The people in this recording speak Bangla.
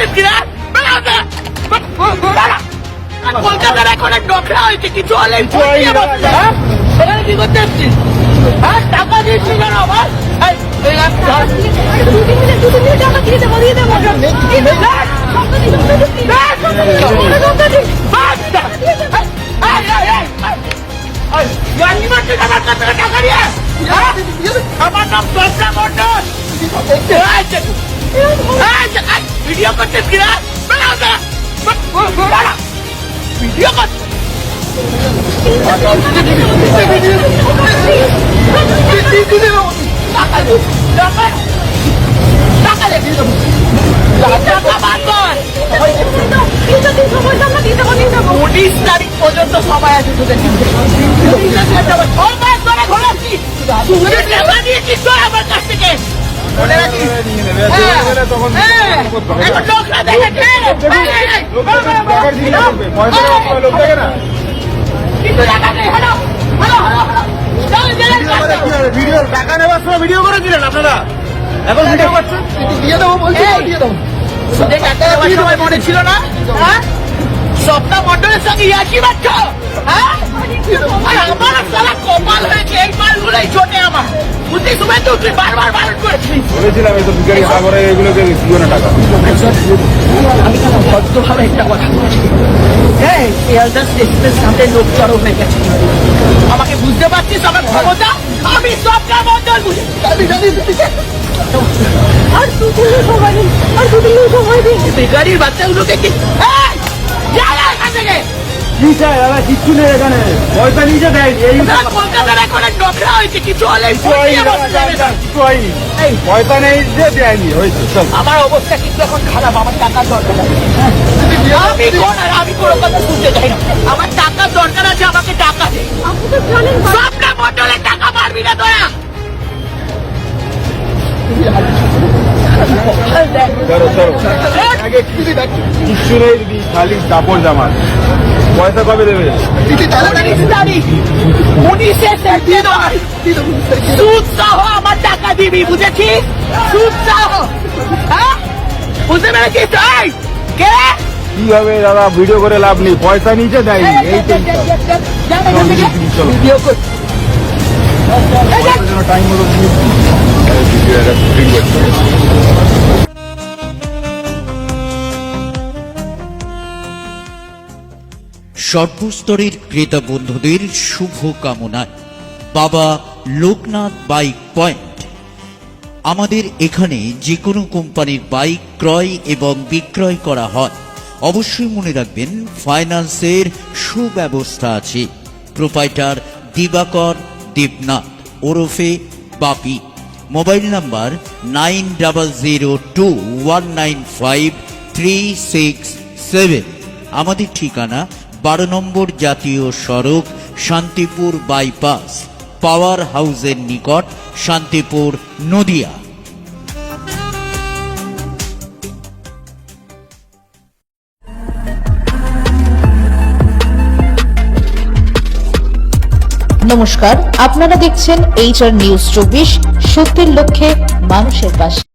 করছিস কিনা? কলকাতার এখন এক ডকরা হয়েছে, কিছু হলে এখানে কি করতে এসছিস? হ্যাঁ, টাকা দিচ্ছি কেন আমার? আমার নাম দশটা মন্ডল। ভিডিও করছিস কিনা? ভিডিও করছিস? উনিশ তারিখ পর্যন্ত সময় আছে তোদের। আমার কাছ থেকে মনে রাখিস। ভিডিও টাকা নেওয়ার সময় ভিডিও করেছিলেন আপনারা, এখন ভিডিও করছেন? দিয়ে দেবো বলছি, দিয়ে দেবো। টাকা নেওয়ার সময় মনে ছিল না? স্বপ্না মন্ডলের সঙ্গে ইয়ার্কি মারছ? আমার সারা কপাল হয়েছে, এই মালগুলোই ছোটে আমার। বুঝলি সময় তো তুই বারবার বারণ করেছিস। বলেছিলাম এই তো ভিখারি সাগরে এগুলোকে দিও না টাকা। আমি ভদ্রভাবে একটা কথা বলছি। হ্যাঁ, শিয়ালদা স্টেশনের সামনে লোক জড়ো হয়ে গেছে। আমাকে বুঝতে পারছিস আমার ক্ষমতা? আমি স্বপ্না মন্ডল বুঝি। আর দুদিন সময় দিন, আর দুদিন সময় দিন। বেকারির বাচ্চাগুলোকে কি এখান থেকে কিচ্ছু নেই এখানে, পয়সা নিচে দেয়নি। কলকাতার এখন এক ডকরা হয়েছে, কিছু হলে পয়সা নেই যে দেয়নি, হয়েছে। আমার অবস্থা কিন্তু এখন খারাপ। আমার টাকার দরকার আছে। আমি কোনো কথা শুনতে চাই না। আমার টাকার দরকার আছে, আমাকে টাকা দে। স্বপ্না মন্ডলের টাকা পারবি না তোরা। কিচ্ছু নেই দিদি, খালি কাপড় জামা। পয়সা কবে দেবে? 19শে সেপ্টেম্বর সুদ সহ আমার টাকা দিবি, বুঝেছিস? সুদ সহ। হ্যাঁ, বুঝতে পেরেছিস? কে কি হবে দাদা, ভিডিও করে লাভ নেই, পয়সা নিচে দেয়নি। এই তো ভিডিও কর। টাইম হলো সর্বস্তরের ক্রেতা বন্ধুদের শুভ কামনায় বাবা লোকনাথ বাইক পয়েন্ট। আমাদের এখানে যে কোনো কোম্পানির বাইক ক্রয় এবং বিক্রয় করা হয়। অবশ্যই মনে রাখবেন, ফাইন্যান্সের সুব্যবস্থা আছে। প্রোপাইটার দিবাকর দেবনাথ ওরফে বাপি। Mobile number 9002195367। আমাদের ঠিকানা 12 নম্বর জাতীয় সড়ক, শান্তিপুর বাইপাস, পাওয়ার হাউসের নিকট, শান্তিপুর, নদিয়া। নমস্কার, আপনারা দেখছেন HR নিউজ 24, সত্যের লক্ষ্যে মানুষের পাশে।